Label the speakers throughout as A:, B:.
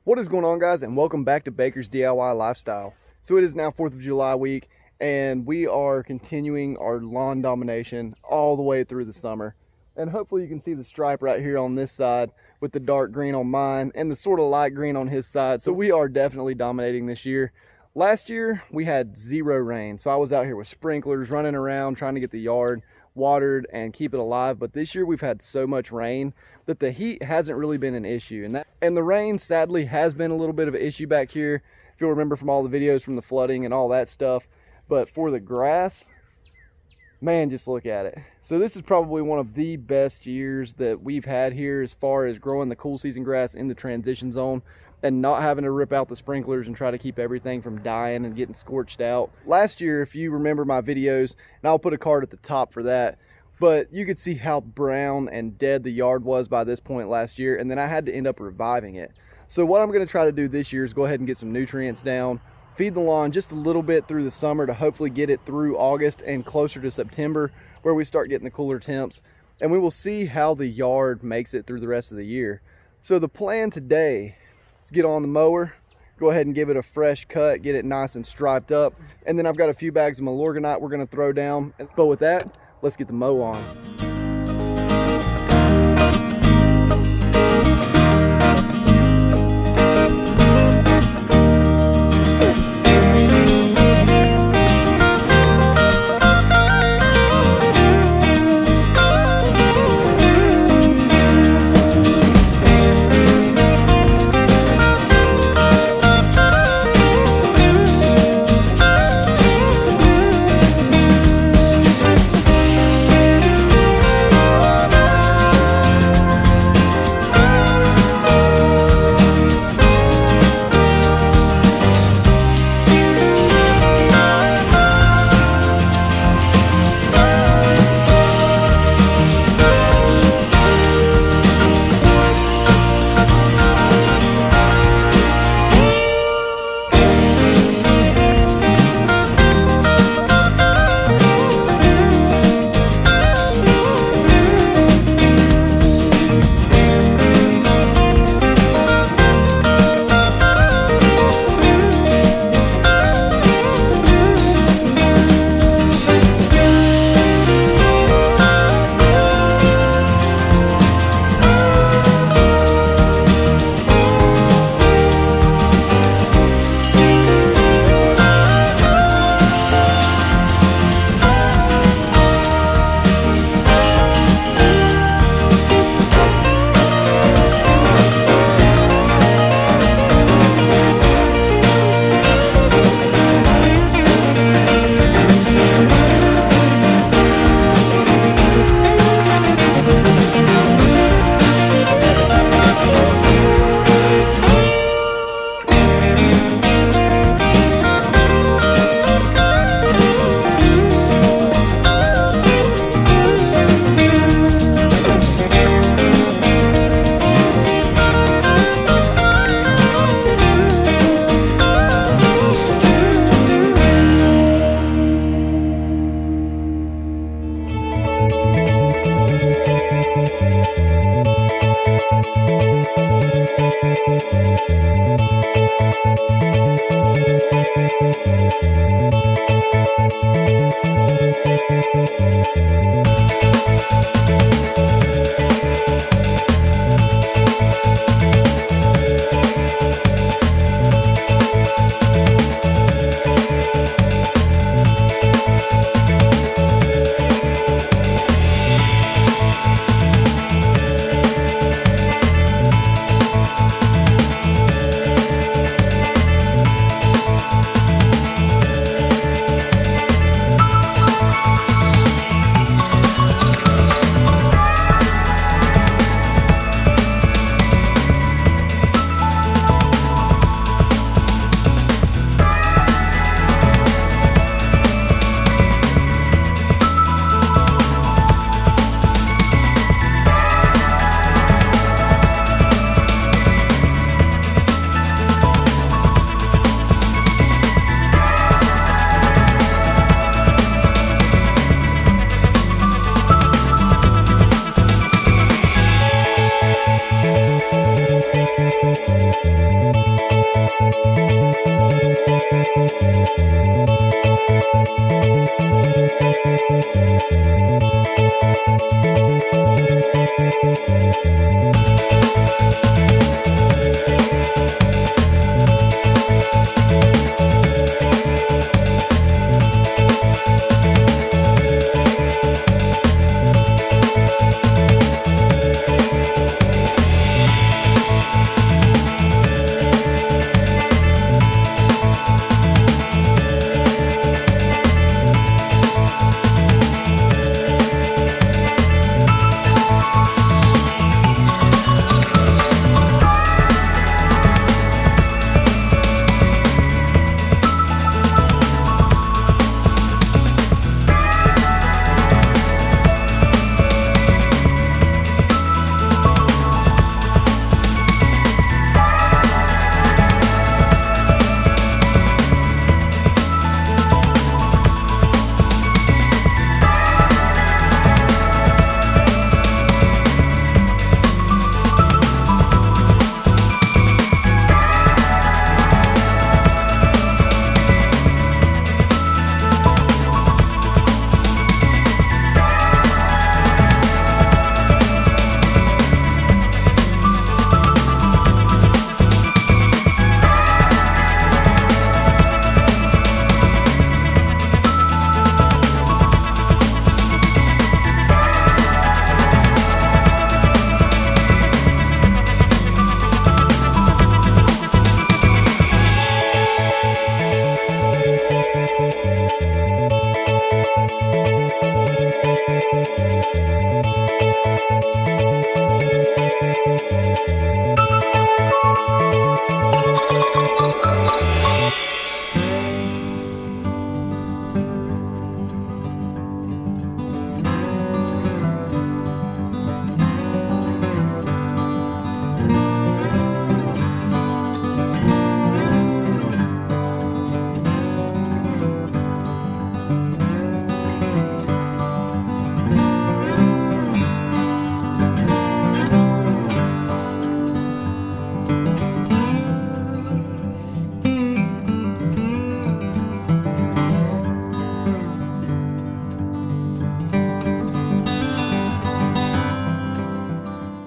A: What is going on, guys, and welcome back to Baker's DIY Lifestyle. So it is now 4th of July week, and we are continuing our lawn domination all the way through the summer. And hopefully you can see the stripe right here on this side with the dark green on mine and the sort of light green on his side. So we are definitely dominating this year. Last year we had zero rain, so I was out here with sprinklers running around trying to get the yard watered and keep it alive. But this year we've had so much rain that the heat hasn't really been an issue, and the rain sadly has been a little bit of an issue back here, if you'll remember from all the videos from the flooding and all that stuff. But for the grass, man, just look at it. So this is probably one of the best years that we've had here as far as growing the cool season grass in the transition zone and not having to rip out the sprinklers and try to keep everything from dying and getting scorched out. Last year, if you remember my videos, and I'll put a card at the top for that, but you could see how brown and dead the yard was by this point last year, and then I had to end up reviving it. So what I'm going to try to do this year is go ahead and get some nutrients down, feed the lawn just a little bit through the summer to hopefully get it through August and closer to September, where we start getting the cooler temps, and we will see how the yard makes it through the rest of the year. So the plan today is get on the mower, go ahead and give it a fresh cut, get it nice and striped up, and then I've got a few bags of Milorganite we're going to throw down. But with that, let's get the mow on.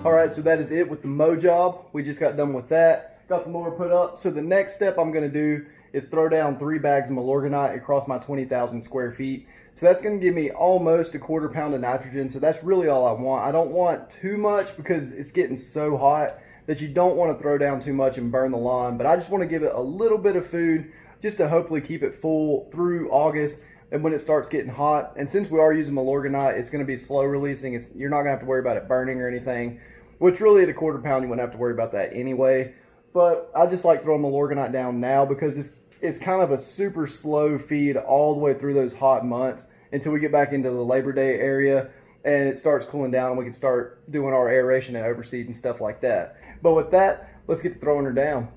A: All right, so that is it with the mow job. We just got done with that. Got the mower put up. So the next step I'm gonna do is throw down 3 bags of Milorganite across my 20,000 square feet. So that's gonna give me almost a 1/4 pound of nitrogen. So that's really all I want. I don't want too much because it's getting so hot that you don't want to throw down too much and burn the lawn. But I just want to give it a little bit of food just to hopefully keep it full through August and when it starts getting hot. And since we are using Milorganite, it's going to be slow releasing. You're not going to have to worry about it burning or anything, which really at a 1/4 pound you wouldn't have to worry about that anyway. But I just like throwing Milorganite down now because it's kind of a super slow feed all the way through those hot months until we get back into the Labor Day area and it starts cooling down and we can start doing our aeration and overseed and stuff like that. But with that, let's get to throwing her down.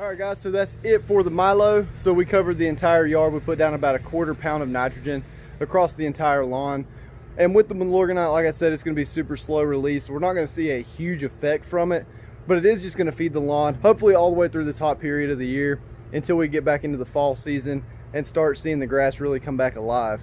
A: All right guys, so that's it for the Milo. So we covered the entire yard. We put down about a 1/4 pound of nitrogen across the entire lawn. And with the Milorganite, like I said, it's gonna be super slow release. We're not gonna see a huge effect from it, but it is just gonna feed the lawn, hopefully all the way through this hot period of the year until we get back into the fall season and start seeing the grass really come back alive.